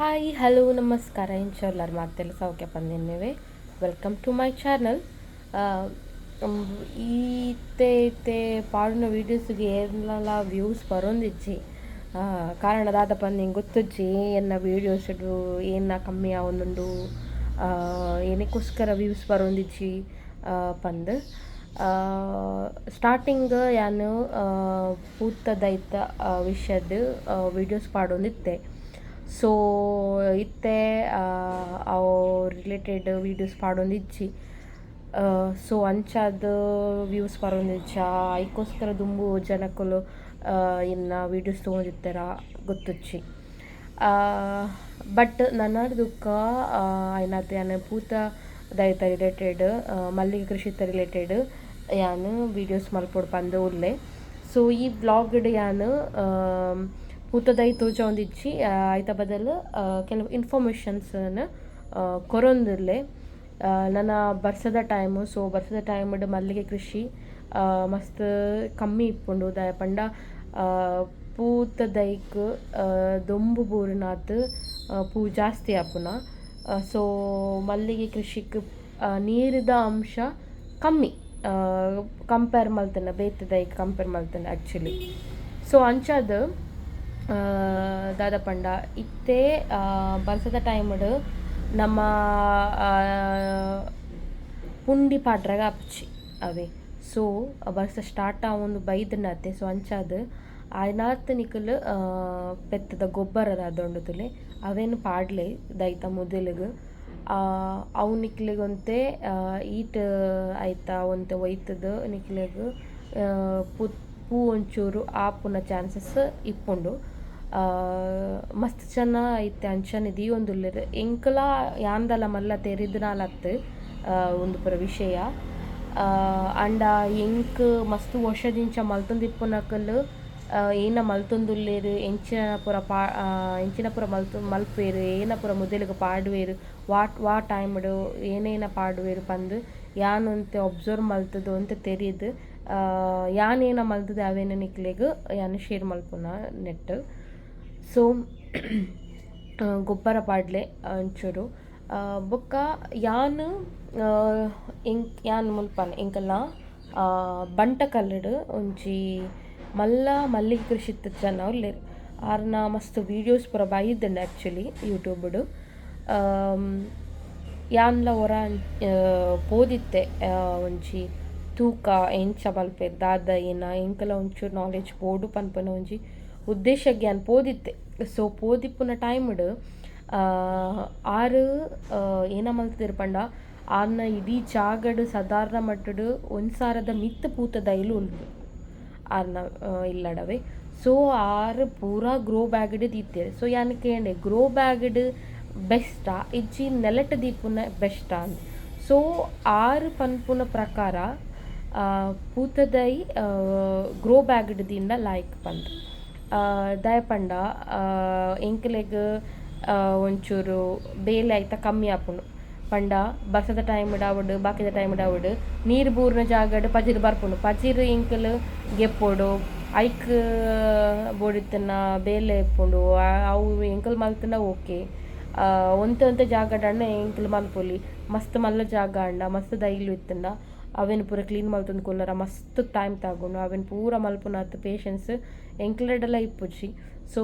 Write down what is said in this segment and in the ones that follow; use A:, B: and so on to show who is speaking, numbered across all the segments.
A: Hi hello ನಮಸ್ಕಾರ ಇನ್ಶಾಲ್ಲಾರು ಮಾತೆಲ್ಲ ಸೌಖ್ಯ ಬಂದಿದ್ದೇವೆ. Welcome to my channel. ಈತೆ ಈತೆ ಪಾಡಿನ ವೀಡಿಯೋಸ್ಗೆ ಏನೆಲ್ಲ ವ್ಯೂಸ್ ಬರೋಂದಿಜ್ಜಿ ಕಾರಣ ದಾದ ಪಂದು ಗೊತ್ತಜ್ಜಿ ಎನ್ನ ವೀಡಿಯೋಸ್ ಏನ ಕಮ್ಮಿ ಆವೊಂದುಂಡು ಏನಕ್ಕೋಸ್ಕರ ವ್ಯೂಸ್ ಬರೋಂದಿಜ್ಜಿ ಪಂದು ಸ್ಟಾರ್ಟಿಂಗ್ ಯಾನು ಪೂತದೈತ ವಿಷಯದ ವೀಡಿಯೋಸ್ ಪಾಡೊಂದಿತ್ತೆ. ಸೊ ಇತ್ತೆ ಅವು ರಿಲೇಟೆಡ್ ವೀಡಿಯೋಸ್ ಪಾಡೊಂದಿಜ್ಜಿ. ಸೊ ಅಂಚಾದ ವ್ಯೂಸ್ ಬರೋಂದಿಜ್ಜ ಐಕೋಸ್ಕರ ದುಂಬು ಜನಕ್ಕಲು ಇನ್ನು ವೀಡಿಯೋಸ್ ತೊಗೊಂಡಿರ್ತಾರ ಗೊತ್ತುಚ್ಚಿ. ಬಟ್ ನನ್ನದುಕ್ಕ ಏನಾಯ್ತು ಯಾನು ಪೂತ ದೈತ ರಿಲೇಟೆಡ್ ಮಲ್ಲಿಗೆ ಕೃಷಿತ ರಿಲೇಟೆಡ್ ಯಾನು ವೀಡಿಯೋಸ್ ಮಲ್ಪೊಡು ಪಂದು ಉಲ್ಲೆ. ಸೊ ಈ ಬ್ಲಾಗ್ಡ್ ಯಾನು ಪೂತದೈ ತೋಜೊಂದಿಜ್ಜಿ ಐತ ಬದಲು ಕೆಲವು ಇನ್ಫಾರ್ಮೇಷನ್ಸನ್ನು ಕೊರೊಂದುಲ್ಲೆ. ನನ್ನ ಬರ್ಸದ ಟೈಮು. ಸೊ ಬರ್ಸದ ಟೈಮ್ಡ್ ಮಲ್ಲಿಗೆ ಕೃಷಿ ಮಸ್ತ್ ಕಮ್ಮಿ ಇಪ್ಪುಂಡು ದಾಯ ಪಂಡ ಪೂತದೈಕ್ ದೊಂಬು ಬೂರಿನಾತ್ ಪೂ ಜಾಸ್ತಿ ಆಪುನ. ಸೊ ಮಲ್ಲಿಗೆ ಕೃಷಿಕ್ ನೀರಿದ ಅಂಶ ಕಮ್ಮಿ ಕಂಪೇರ್ ಮಲ್ತನ ಬೇತದೈಕ್ ಕಂಪೇರ್ ಮಲ್ತನ ಆ್ಯಕ್ಚುಲಿ. ಸೊ ಅಂಚಾದ ದಾದ ಪಂಡ ಇತ್ತೆ ಬರ್ಸದ ಟೈಮ್ಡ್ ನಮ್ಮ ಪುಂಡಿ ಪಾಡ್ರಾಗ ಆಪುಜಿ ಅವೇ. ಸೊ ಬರ್ಸ ಸ್ಟಾರ್ಟ್ ಆವೊಂದು ಬೈದನತ್ತೆ. ಸೊ ಅಂಚಾದ ಆಯ್ನಾತ್ ನಿಕುಲು ಪೆತ್ತದ ಗೊಬ್ಬರ ಅದೊಂಡುತುಲೆ ಅವೇನು ಪಾಡ್ಲೆ ದೈತ ಮೊದಲಿಗೆ ಅವು ನಿಕ್ಲಿಗಂತೆ ಈಟ್ ಆಯ್ತಾ ಒಂತೆ ಒಯ್ತದ ನಿಕ್ಲಿಗೆ ಪೂ ಒಂಚೂರು ಆಪುನ ಚಾನ್ಸಸ್ ಇಪ್ಪುಂಡು. ಮಸ್ತ್ ಚೆನ್ನ ಐತೆ ಅಂಚನೆ ದೀವೊಂದುಲ್ಲೆರ್ ಎಂಕಲ ಯಾಂದಲ ಮಲ್ಲ ತೆರಿದ್ನಾಲತ್ತು ಒಂದು ಪುರ ವಿಷಯ. ಅಂಡ ಎಂಕ್ ಮಸ್ತ್ ವರ್ಷದಿಂಚ ಮಲ್ತೊಂದಿಪ್ಪುನಕಲ್ ಏನ ಮಲ್ತೊಂದುಲ್ಲೆರ್ ಎಂಚಿನ ಪುರ ಮಲ್ಪೇರು ಏನ ಪುರ ಮೊದಲಿಗೆ ಪಾಡುವೆರು ವಾ ಟೈಮ್ಡ್ ಏನೇನ ಪಾಡುವೆರು ಪಂದು ಯಾನೊಂತೆ ಒಬ್ಸರ್ವ್ ಮಲ್ತದು ಅಂತ ತೆರಿದು ಯಾನೇನ ಮಲ್ತದೆ ಅವೇನ ನಿಕ್ಲೆಗ್ ಯಾನು ಶೇರ್ ಮಲ್ಪುನ ನೆಟ್. ಸೊ ಗೊಬ್ಬರ ಪಾಡ್ಲೆ ಒಂಚೂರು ಬೊಕ್ಕ ಯಾನು ಯಾನು ಮುಲ್ಪನ ಎಂಕಲ್ನ ಬಂಟ ಕಲ್ಲಡ್ ಒಂಜಿ ಮಲ್ಲ ಮಲ್ಲಿಗೆ ಕೃಷಿತ್ ಜನ ಉಲ್ಲೆರ್. ಆರ್ನ ಮಸ್ತ್ ವೀಡಿಯೋಸ್ ಪೂರ ಬೈದ್ಂಡ್ ಆ್ಯಕ್ಚುಲಿ ಯೂಟ್ಯೂಬ್ಡ್. ಯಾನ್ಲ ಒರ ಪೋದಿತ್ತೆ ಒಂಜಿ ತೂಕ ಎಂಚ ಮಲ್ಪೆರ್ ದಾದ ಏನ ಎಂಕಲ ಒಂಚೂರು ನಾಲೆಜ್ ಬೋಡು ಪನ್ಪನ ಒಂಜಿ ಉದ್ದೇಶಕ್ಕೆ ಯಾನ್ ಪೋದಿತ್ತೆ. ಸೊ ಪೋದಿಪ್ಪುನ ಟೈಮ್ಡ್ ಆರು ಏನ ಮಲ್ತದೆರ್ ಪಂಡ ಆರ್ನ ಇಡೀ ಜಾಗಡ್ ಸಾಧಾರಣ ಮಟ್ಟಡ್ ಒಂದ್ಸಾರದ ಮಿತ್ತ ಪೂತದೈಲು ಉಲ್ಪು ಆರ್ನ ಇಲ್ಲಡವೆ. ಸೊ ಆರು ಪೂರಾ ಗ್ರೋ ಬ್ಯಾಗ್ಡ್ ದೀತೆರ್. ಸೊ ಯಾನ್ ಕೇಂಡೆ ಗ್ರೋ ಬ್ಯಾಗ್ಡ್ ಬೆಸ್ಟಾ ಇಜ್ಜಿ ನೆಲಟ್ ದೀಪುನ ಬೆಸ್ಟಾ ಅಂತ. ಸೊ ಆರು ಪನ್ಪುನ ಪ್ರಕಾರ ಪೂತದೈ ಗ್ರೋ ಬ್ಯಾಗ್ಡ್ ದಿಂದ ಲಾಯ್ಕ್ ಪಂದ್ ದಯ ಪಂಡ ಎಂಕ್ಲೆಗ್ ಒಂಚೂರು ಬೇಲೆ ಆಯ್ತಾ ಕಮ್ಮಿ ಆಪುಂಡು ಪಂಡ ಬರ್ಸದ ಟೈಮ್ಡ್ ಆವಡ್ ಬಾಕಿದ ಟೈಮ್ಡ್ ಆವಡ್ ನೀರು ಬೂರ್ನ ಜಾಗಡ್ ಪಜಿರ್ ಬರ್ಪುಂಡು. ಪಜಿರ್ ಎಂಕಲ್ ಗೆಪ್ಪೊಡು ಐಕ್ ಬೋಡಿತ್ತನ ಬೇಲೆ ಇಪ್ಪುಂಡು ಅವು ಎಂಕಲ್ ಮಲ್ತನ ಓಕೆ. ಒಂತೆ ಜಾಗಡಣ್ಣ ಎಂಕಲ್ ಮಲ್ಪೊಲಿ ಮಸ್ತ್ ಮಲ್ಲ ಜಾಗ ಅಂಡ ಮಸ್ತ್ ದೈಲು ಇತ್ತಂಡ ಅವೇನು ಪೂರ ಕ್ಲೀನ್ ಮಲ್ತೊಂದು ಕೊಲ್ಲರ ಮಸ್ತ್ ಟೈಮ್ ತಗೊಂಡು ಅವೇನು ಪೂರ ಮಲ್ಪುನತ್ ಪೇಷನ್ಸ್ ಎಂಕ್ಲೆಡೆಲ್ಲ ಇಪ್ಪುಜಿ. ಸೊ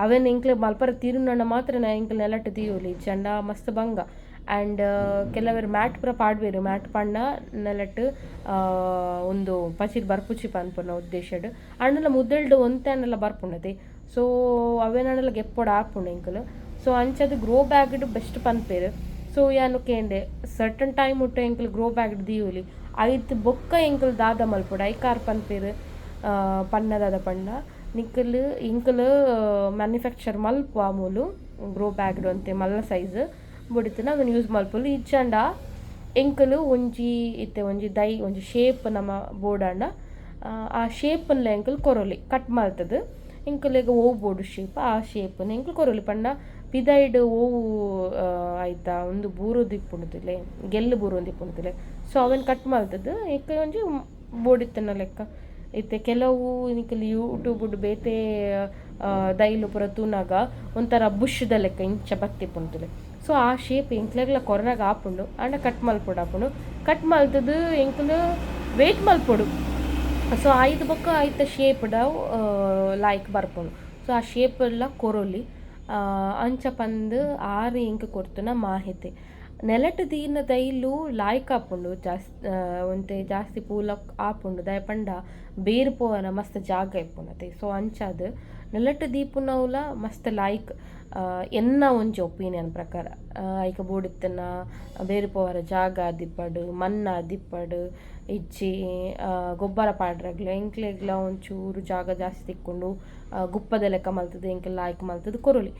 A: ಅವೇನು ಎಂಕ್ಲೆ ಮಲ್ಪರ ತೀರುನಣ್ಣ ಮಾತ್ರ ಎಂಕಲ್ ನೆಲಟ್ ತೀಯೋಲಿ ಚಂಡ ಮಸ್ತ್ ಬಂಗ. ಆ್ಯಂಡ್ ಕೆಲವರು ಮ್ಯಾಟ್ ಪೂರ ಪಾಡ್ವೇರು ಮ್ಯಾಟ್ ಪಂಡ ನೆಲಟ್ ಒಂದು ಪಚಿರ್ ಬರ್ಪುಚಿ ಪನ್ಪುನ ಉದ್ದೇಶಡ್ ಅಣ್ಣಲ ಮುದ್ದೆಲ್ಡ್ ಒಂತೆ ಅನ್ನೆಲ್ಲ ಬರ್ಪುಂಡತೆ. ಸೊ ಅವೇನಣ್ಣಲ ಗೆಪ್ಪೊಡ ಆಪುಂಡು ಎಂಕಲ್. ಸೊ ಅಂಚದು ಗ್ರೋ ಬ್ಯಾಗ್ಡ್ ಬೆಸ್ಟ್ ಪನ್ಪೇರು. ಸೊ ಯಾನು ಕೇಂಡೆ ಸರ್ಟನ್ ಟೈಮ್ ಉಟ್ಟು ಎಂಕಲ್ ಗ್ರೋ ಬ್ಯಾಗ್ಡ್ ದೀಯೋಲಿ ಐತ್ ಬೊಕ್ಕ ಎಂಕಲ್ ದಾದ ಮಲ್ಪೊಡು ಐಕಾರ್ ಪನ್ಪೇರು ಪನ್ನದಾದ ಪಂಡ nickel Ilkal manufacture ಮಲ್ಪು ಆಮೂಲು grow bagged ಅಂತೆ ಮಲ್ಲ ಸೈಜ್ ಬೊಡಿತನ ಅದನ್ನು ಯೂಸ್ ಮಲ್ಪೊಲಿ ಇಜ್ಜಂಡ ಎಂಕಲ್ ಒಂಜಿ ಇತ್ತೆ ಒಂಜಿ ಒಂಜಿ ಶೇಪ್ ನಮ್ಮ ಬೋಡಂಡ ಆ ಶೇಪನ್ಲ ಎಂಕಲ್ ಕೊರೊಲಿ ಕಟ್ ಮಲ್ತದು ಎಂಕಲ್ಗೆ ಓವು ಬೋಡು ಶೇಪ್ ಆ ಶೇಪನ್ನು ಎಂಕಲ್ ಕೊರೊಲಿ ಪಂಡ ಪಿದೈಡ್ ಓವು ಆಯ್ತಾ ಒಂದು ಬೂರೋದು ಇಪ್ಪುಂಡುದಿಲ್ಲ ಗೆಲ್ಲು ಬೂರೊಂದು ಇಪ್ಪುಂಡುದಿಲ್ಲ. ಸೊ ಅವನ್ ಕಟ್ ಮಲ್ತದ್ದು ಎಂಕ ಒಂಜಿ ಬೋಡಿತ್ತನ ಲೆಕ್ಕ ಇತ್ತೆ ಕೆಲವು ನಿಕಲ್ ಯೂಟ್ಯೂಬ್ ಬೇತೆ ದೈಲು ಪೂರ ತೂನಾಗ ಒಂಥರ ಬುಷ್ದ ಲೆಕ್ಕ ಇಂಚ ಬತ್ತಿಪ್ಪುಂತುಲೆ. ಸೊ ಆ ಶೇಪ್ ಎಂಕ್ಲೆಗ್ಲ ಕೊರ್ರಾಗ ಆಪುಂಡು ಆಂಡ ಕಟ್ ಮಲ್ಪೊಡು ಆಪುಂಡು. ಕಟ್ ಮಲ್ತದು ಎಂಕುಲು ವೆಯ್ಟ್ ಮಲ್ಪೊಡು. ಸೊ ಐದು ಬೊಕ್ಕ ಐತ ಶೇಪ್ಡ್ ಲಾಯ್ಕ್ ಬರ್ಪುಂಡು. ಸೊ ಆ ಶೇಪ್ ಎಲ್ಲ ಕೊರೊಲಿ ಅಂಚ ಪಂದ್ ಆರು ಎಂಕ್ ಕೊರ್ತುನ ಮಾಹಿತಿ ನೆಲಟ್ ದೀನ ದೈಲು ಲಾಯ್ಕ್ ಆಪುಂಡು ಒಂತೆ ಜಾಸ್ತಿ ಪೂಲ ಆಪುಂಡು ದಯ ಪಂಡ ಬೇರು ಪೋವನ ಮಸ್ತ್ ಜಾಗ ಇಪ್ಪುನತೆ. ಸೊ ಅಂಚಾದ್ ನೆಲಟ್ ದೀಪುನವುಲ ಮಸ್ತ್ ಲಾಯ್ಕ್ ಎನ್ನ ಒಂಜಿ ಒಪಿನಿಯನ್ ಪ್ರಕಾರ. ಐಕ ಬೋಡಿತ್ತನ ಬೇರು ಪೋವರ ಜಾಗ ದಿಪ್ಪಡು ಮಣ್ಣ ದಿಪ್ಪಡು ಇಜ್ಜಿ ಗೊಬ್ಬರ ಪಾಡ್ರಗ್ಲ ಎಂಕ್ಲೆಗ್ಲ ಒಂಚೂರು ಜಾಗ ಜಾಸ್ತಿ ತಿಕ್ಕೊಂಡು ಗುಪ್ಪದ ಲೆಕ್ಕ ಮಲ್ತದೆ ಎಂಕ್ ಲಾಯ್ಕ್ ಮಲ್ತದು ಕೊರೊಲಿ.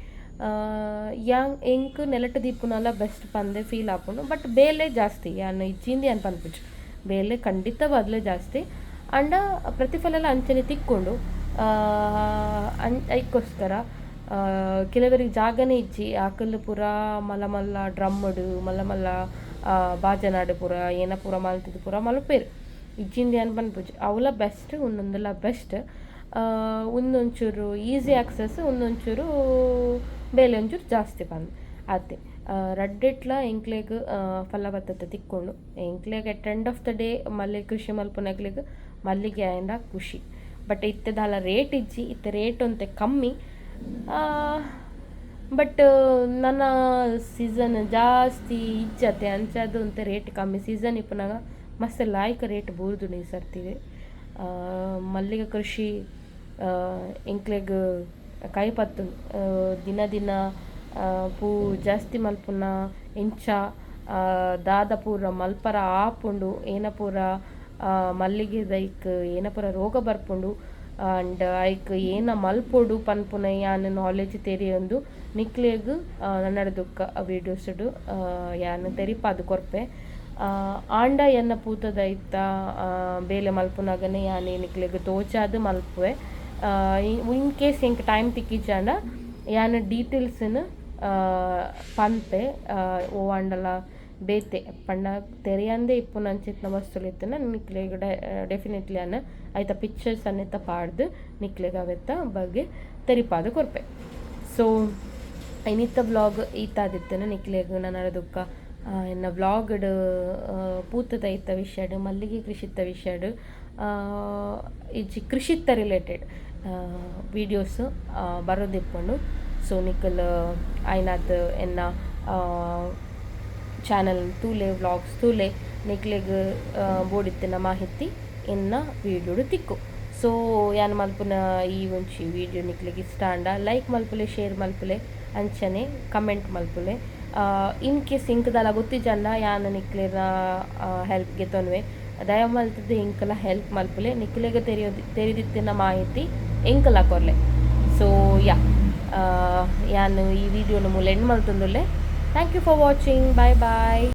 A: ಎಂಕ್ ನೆಲಟ್ ದೀಪುನಲ ಬೆಸ್ಟ್ ಪಂದೆ ಫೀಲ್ ಆಪುಂಡು. ಬಟ್ ಬೇಲೆ ಜಾಸ್ತಿ ಯಾನ್ ಇಜ್ಜಿಂದಿ ಅನ್ ಪನ್ಪುಜು ಬೇಲೆ ಖಂಡಿತ ಬದಲು ಜಾಸ್ತಿ ಅಂಡ ಪ್ರತಿಫಲ ಅಂಚನೆ ತಿಕ್ಕೊಂಡು ಐಕ್ಕೋಸ್ಕರ ಕೆಲವರಿಗೆ ಜಾಗನೇ ಇಜ್ಜಿ ಆಕಲ್ ಪೂರ ಮಲ್ಲ ಮಲ್ಲ ಡ್ರಮ್ಮಡು ಮಲ್ಲ ಮಲ್ಲ ಬಾಜನಾಡು ಪೂರ ಏನ ಪೂರ ಮಲ್ತಿದ್ದು ಪೂರ ಮಲ್ಪೇರು ಇಜ್ಜಿಂದಿ ಅನ್ ಪನ್ಪುಜು ಅವಲ ಬೆಸ್ಟ್ ಒಂದೊಂದೆಲ್ಲ ಬೆಸ್ಟ್. ಒಂದೊಂಚೂರು ಈಸಿ ಆಕ್ಸೆಸ್ ಒಂದೊಂಚೂರು ಬೇಲೆ ಒಂಚೂರು ಜಾಸ್ತಿ ಬಂದು ಅದೇ ರಡ್ಡೆಟ್ಲ ಎಂಕ್ಲೆಗ್ ಫಲವತ್ತತೆ ತಿಕ್ಕೊಂಡು ಎಂಕ್ಲೆಗ್ ಎಟ್ ಎಂಡ್ ಆಫ್ ದ ಡೇ ಮಲ್ಲಿ ಕೃಷಿ ಮಲ್ಪುನಕ್ಲೆಗ್ ಮಲ್ಲಿಗೆ ಆಯಂಡ ಖುಷಿ. ಬಟ್ ಇತ್ತೆದಾಲ ರೇಟ್ ಇಜ್ಜಿ ಇತ್ತೆ ರೇಟ್ ಒಂತೆ ಕಮ್ಮಿ. ಬಟ್ ನನ್ನ ಸೀಸನ್ ಜಾಸ್ತಿ ಇಜ್ಜತೆ ಅಂಚದು ಒಂತೆ ರೇಟ್ ಕಮ್ಮಿ ಸೀಸನ್ ಇಪ್ಪನಾಗ ಮಸ್ತ್ ಲಾಯ್ಕ ರೇಟ್ ಬೂರ್ದು ಈ ಸರ್ತಿವೆ. ಮಲ್ಲಿಗೆ ಕೃಷಿ ಎಂಕ್ಲೆಗ್ ಕಾಯಿಪತ್ತು ದಿನ ದಿನ ಪೂ ಜಾಸ್ತಿ ಮಲ್ಪುನ ಎಂಚ ದಾದ ಪೂರ ಮಲ್ಪರ ಆಪುಂಡು ಏನ ಪೂರ ಮಲ್ಲಿಗೆ ದೈಕ್ ಏನ ಪೂರ ರೋಗ ಬರ್ಪುಂಡು ಅಂಡ್ ಐಕ್ ಏನ ಮಲ್ಪೊಡು ಪನ್ಪುನ ಯಾನ್ ನಾಲೆಜ್ ತೆರಿಯೊಂದು ನಿಕ್ಲೆಗ್ ನನ್ನಡದುಕ್ಕ ವೀಡಿಯೋಸ್ಡು ಯಾನ್ ತೆರಿಪಾದು ಕೊರ್ಪೆ. ಆಂಡ ಎನ್ನ ಪೂತದೈತ ಬೇಲೆ ಮಲ್ಪುನಾಗನೆ ಯಾನ್ ನಿಕ್ಲೆಗ್ ತೋಚಾದು ಮಲ್ಪುವೆ. ಇನ್ ಕೇಸ್ ಎಂಕ್ ಟೈಮ್ ತಿಕ್ಕಿಜಾಂಡ ಯಾನ್ ಡೀಟೇಲ್ಸ್ನ ಪನ್ಪೆ ಓ ಆಂಡಲ ಬೇತೆ ಪಂಡ ತೆರೆಯಂದೆ ಇಪ್ಪುನ ಅಂಚಿತ್ನ ವಸ್ತುಲಿತ್ತನ ನಿಕ್ಲೆಗ್ ಡೆಫಿನೆಟ್ಲಿ ಅನ್ನ ಐತ ಪಿಕ್ಚರ್ಸ್ ಅನ್ನೆತ್ತ ಪಾಡ್ದು ನಿಕ್ಲೆಗ್ ಅವೆತ್ತ ಬಗ್ಗೆ ತೆರಿಪಾದು ಕೊರ್ಪೆ. ಸೊ ಇನ್ನಿತ್ತ ವ್ಲಾಗ್ ಈತಾದಿತ್ತನ ನಿಕ್ಲೆಗ್ ನನ್ನ ದುಃಖ ಎನ್ನ ವ್ಲಾಗ್ಡ್ ಪೂತದ ಐತ ವಿಷಯಡ್ ಮಲ್ಲಿಗೆ ಕೃಷಿತ್ತ ವಿಷಯಡ್ ಇಜ್ಜಿ ಕೃಷಿತ್ತ ರಿಲೇಟೆಡ್ ವೀಡಿಯೋಸ್ ಬರೋದಿಪ್ಪುಂಡು. ಸೊ ನಿಕ್ಕಲ್ ಐನಾತ್ ಎನ್ನ ಚಾನಲ್ ತೂಲೆ ವ್ಲಾಗ್ಸ್ ತೂಲೆ ನಿಕ್ಲೆಗ್ ಬೋಡಿತ್ತಿನ ಮಾಹಿತಿ ಎನ್ನ ವೀಡಿಯೋಡು ತಿಕ್ಕು. ಸೊ ಯಾನ್ ಮಲ್ಪುನ ಈ ಒಂಚಿ ವೀಡಿಯೋ ನಿಕ್ಲೆಗ್ ಇಷ್ಟ ಅಂಡ ಲೈಕ್ ಮಲ್ಪುಲೆ ಶೇರ್ ಮಲ್ಪುಲೆ ಅಂಚನೆ ಕಮೆಂಟ್ ಮಲ್ಪುಲೆ. ಇನ್ ಕೇಸ್ ಇಂಕದಲ ಗೊತ್ತಿಜಂಡ ಯಾನ್ ನಿಕ್ಲೆನ ಹೆಲ್ಪ್ಗೆ ತೊನ್ವೆ ದಯ ಮಲ್ತದ್ದು ಇಂಕಲ ಹೆಲ್ಪ್ ಮಲ್ಪುಲೆ ನಿಕ್ಲೆಗ್ ತೆರಿದಿತ್ತಿನ ಮಾಹಿತಿ ಎಂಕಲ ಕೊರ್ಲೆ. ಸೊ ಯಾನ್ ಈ ವಿಡಿಯೋನ ಮೂಲ ಎಂಡ್ ಮಲ್ತೊಂದುಲ್ಲೆ. Thank you for watching. Bye bye.